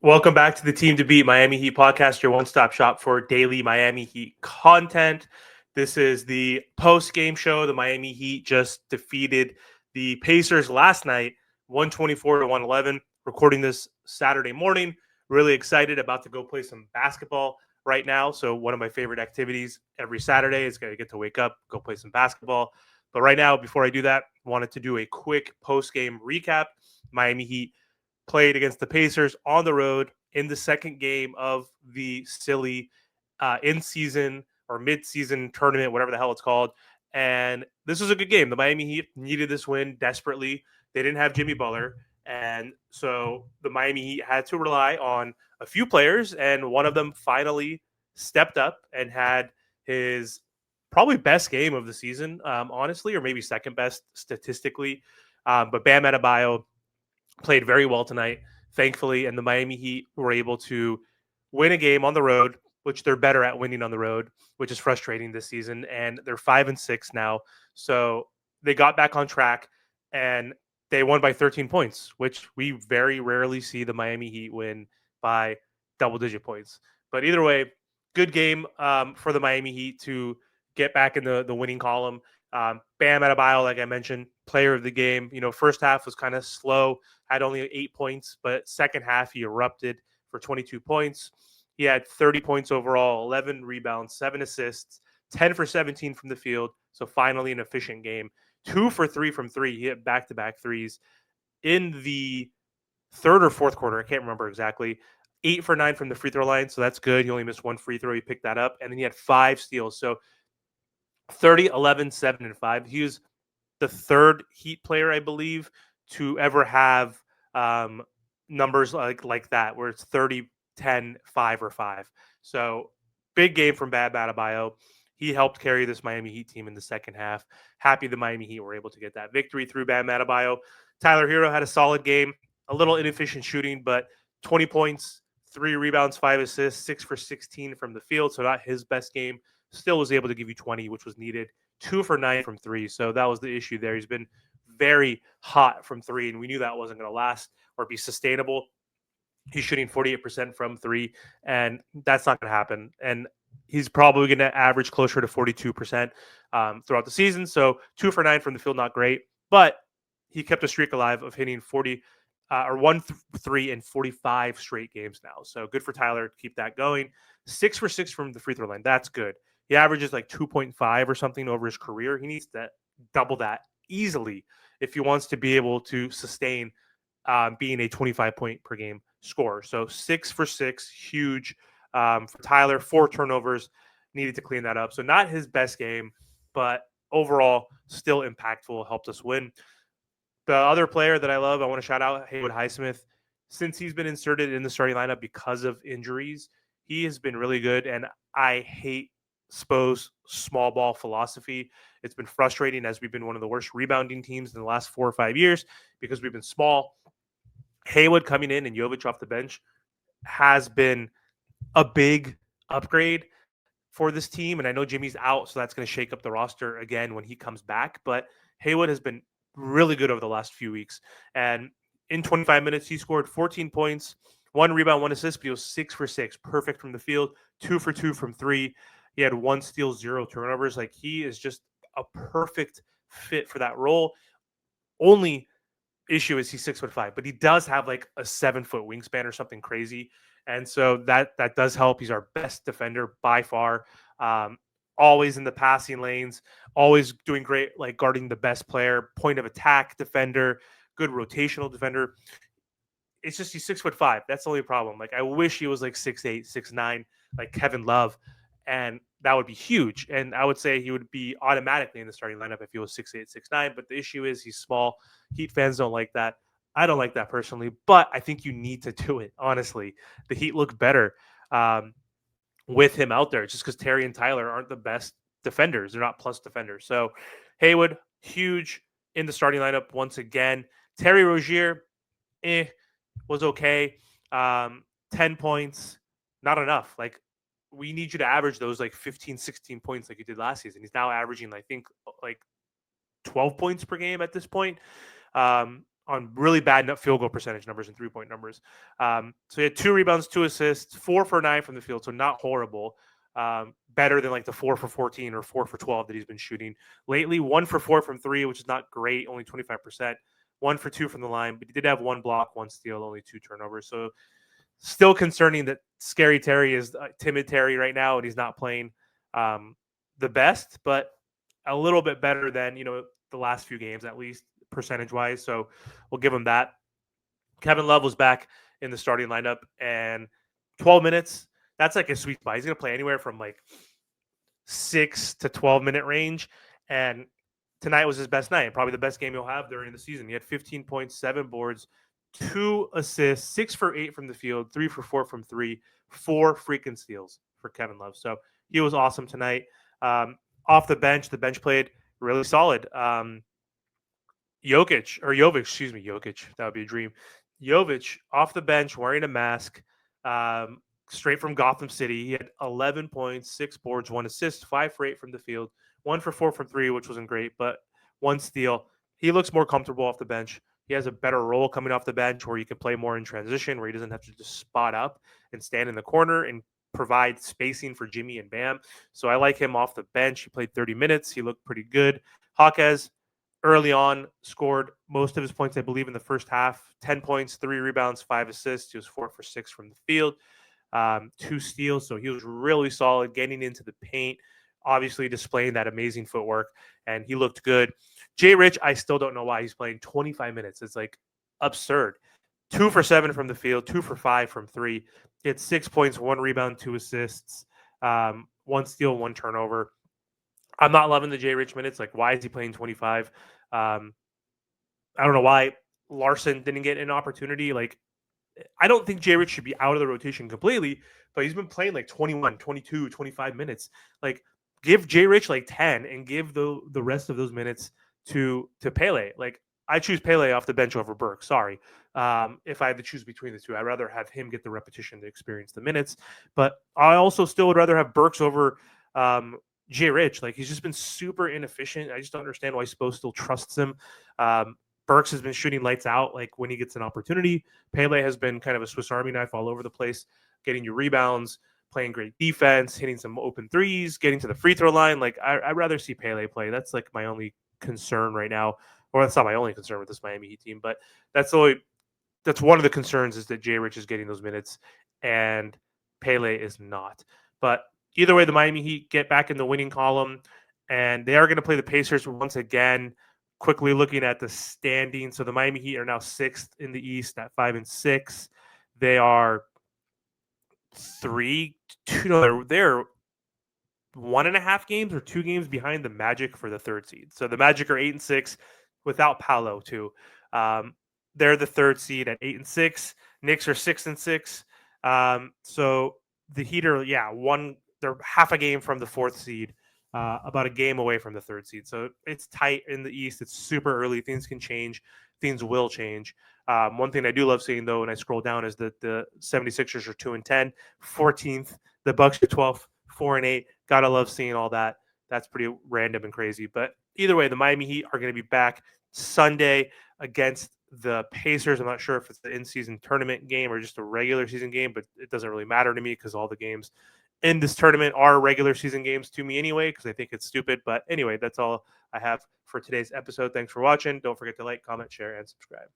Welcome back to the Team to Beat Miami Heat podcast, your one-stop shop for daily Miami Heat content. This is the post-game show. The Miami Heat just defeated the Pacers last night, 124 to 111. Recording this Saturday morning. Really excited, about to go play some basketball right now. So one of my favorite activities every Saturday is going to get to wake up, go play some basketball. But right now, before I do that, wanted to do a quick post-game recap. Miami Heat played against the Pacers on the road in the second game of the silly in-season or mid-season tournament, whatever the hell it's called. And this was a good game. The Miami Heat needed this win desperately. They didn't have Jimmy Butler. And so the Miami Heat had to rely on a few players, and one of them finally stepped up and had his probably best game of the season, honestly, or maybe second best statistically. But Bam Adebayo played very well tonight, thankfully, and the Miami Heat were able to win a game on the road, which they're better at winning on the road, which is frustrating this season. And they're 5-6 now, so they got back on track, and they won by 13 points, which we very rarely see the Miami Heat win by double-digit points. But either way, good game for the Miami Heat to get back in the winning column. Bam Adebayo, like I mentioned, player of the game. First half was kind of slow, had only 8 points, but second half he erupted for 22 points. He had 30 points overall, 11 rebounds, 7 assists, 10 for 17 from the field. So finally an efficient game. 2 for 3 from three. He hit back-to-back threes in the third or fourth quarter. I can't remember exactly. 8 for 9 from the free throw line. So that's good. He only missed one free throw. He picked that up. And then he had 5 steals. So 30, 11, 7, and 5. He was the third Heat player, I believe, to ever have numbers like that, where it's 30, 10, 5, or 5. So big game from Bam Adebayo. He helped carry this Miami Heat team in the second half. Happy the Miami Heat were able to get that victory through Bam Adebayo. Tyler Herro had a solid game, a little inefficient shooting, but 20 points, 3 rebounds, 5 assists, 6 for 16 from the field. So not his best game. Still was able to give you 20, which was needed. 2 for 9 from 3. So that was the issue there. He's been very hot from 3, and we knew that wasn't going to last or be sustainable. He's shooting 48% from 3, and that's not going to happen. And he's probably going to average closer to 42% throughout the season. So 2 for 9 from the field, not great. But he kept a streak alive of hitting 40 or 1-3 in 45 straight games now. So good for Tyler to keep that going. 6 for 6 from the free throw line. That's good. He averages like 2.5 or something over his career. He needs to double that easily if he wants to be able to sustain being a 25-point per game scorer. So 6 for 6, huge for Tyler. 4 turnovers, needed to clean that up. So not his best game, but overall still impactful, helped us win. The other player that I love, I want to shout out Haywood Highsmith. Since he's been inserted in the starting lineup because of injuries, he has been really good, and I hate Spo's small ball philosophy. It's been frustrating as we've been one of the worst rebounding teams in the last 4 or 5 years because we've been small. Haywood coming in and Jovic off the bench has been a big upgrade for this team. And I know Jimmy's out, so that's going to shake up the roster again when he comes back. But Haywood has been really good over the last few weeks. And in 25 minutes, he scored 14 points, 1 rebound, 1 assist, but he was 6 for 6, perfect from the field, 2 for 2 from 3. He had 1 steal, 0 turnovers. Like, he is just a perfect fit for that role. Only issue is he's 6'5", but he does have like a 7-foot wingspan or something crazy. And so that does help. He's our best defender by far. Always in the passing lanes, always doing great, like guarding the best player, point of attack defender, good rotational defender. It's just he's 6'5". That's the only problem. Like, I wish he was like 6'8", 6'9", like Kevin Love, and that would be huge. And I would say he would be automatically in the starting lineup if he was 6'8", 6'9". But the issue is he's small. Heat fans don't like that. I don't like that personally, but I think you need to do it. Honestly, the Heat look better with him out there, just because Terry and Tyler aren't the best defenders. They're not plus defenders. So Haywood, huge in the starting lineup once again. Terry Rozier, was okay. 10 points, not enough. Like, we need you to average those like 15, 16 points like you did last season. He's now averaging, I think, like 12 points per game at this point. On on really bad field goal percentage numbers and 3-point numbers. So he had 2 rebounds, 2 assists, 4 for 9 from the field, so not horrible. Better than like the 4 for 14 or 4 for 12 that he's been shooting lately. 1 for 4 from 3, which is not great, only 25%. 1 for 2 from the line, but he did have 1 block, 1 steal, only 2 turnovers. So still concerning that Scary Terry is timid Terry right now, and he's not playing the best, but a little bit better than the last few games, at least percentage wise. So we'll give him that. Kevin Love was back in the starting lineup, and 12 minutes. That's like a sweet spot. He's going to play anywhere from like 6 to 12-minute range, and tonight was his best night, probably the best game he'll have during the season. He had 15.7 boards, 2 assists, 6 for 8 from the field, 3 for 4 from 3, 4 freaking steals for Kevin Love. So he was awesome tonight. Off the bench played really solid. Jovic, that would be a dream. Jovic off the bench wearing a mask, straight from Gotham City. He had 11 points, 6 boards, 1 assist, 5 for 8 from the field, 1 for 4 from 3, which wasn't great, but 1 steal. He looks more comfortable off the bench. He has a better role coming off the bench where he can play more in transition, where he doesn't have to just spot up and stand in the corner and provide spacing for Jimmy and Bam. So I like him off the bench. He played 30 minutes. He looked pretty good. Jaquez early on scored most of his points, I believe, in the first half. 10 points, 3 rebounds, 5 assists. He was 4 for 6 from the field, 2 steals. So he was really solid getting into the paint, obviously displaying that amazing footwork, and he looked good. Jay Rich, I still don't know why he's playing 25 minutes. It's like absurd. 2 for 7 from the field, 2 for 5 from 3. He had 6 points, 1 rebound, 2 assists, 1 steal, 1 turnover. I'm not loving the Jay Rich minutes. Like, why is he playing 25? I don't know why Larson didn't get an opportunity. Like, I don't think Jay Rich should be out of the rotation completely, but he's been playing like 21, 22, 25 minutes. Like, give Jay Rich like 10 and give the rest of those minutes to Pele. Like, I choose Pele off the bench over Burke. Sorry. If I had to choose between the two, I'd rather have him get the repetition to experience the minutes. But I also still would rather have Burks over Jay Rich. Like, he's just been super inefficient. I just don't understand why Spo still trusts him. Burks has been shooting lights out like when he gets an opportunity. Pele has been kind of a Swiss Army knife all over the place, getting you rebounds, playing great defense, hitting some open threes, getting to the free throw line. Like, I'd rather see Pele play. That's like my only concern right now. Or that's not my only concern with this Miami Heat team, but that's one of the concerns is that Jay Rich is getting those minutes and Pele is not. But either way, the Miami Heat get back in the winning column, and they are going to play the Pacers once again. Quickly looking at the standings, so the Miami Heat are now 6th in the East at 5-6. They are they're 1.5 games or 2 games behind the Magic for the 3rd seed. So the Magic are 8-6 without Paolo too. They're the 3rd seed at 8-6. Knicks are 6-6. So the Heat are they're half a game from the 4th seed. About a game away from the 3rd seed. So it's tight in the East. It's super early. Things can change. Things will change. One thing I do love seeing, though, when I scroll down is that the 76ers are 2-10, 14th. The Bucks are 12th, 4-8. Gotta love seeing all that. That's pretty random and crazy. But either way, the Miami Heat are going to be back Sunday against the Pacers. I'm not sure if it's the in-season tournament game or just a regular season game, but it doesn't really matter to me because all the games in this tournament are regular season games to me anyway, because I think it's stupid. But anyway, that's all I have for today's episode. Thanks for watching. Don't forget to like, comment, share, and subscribe.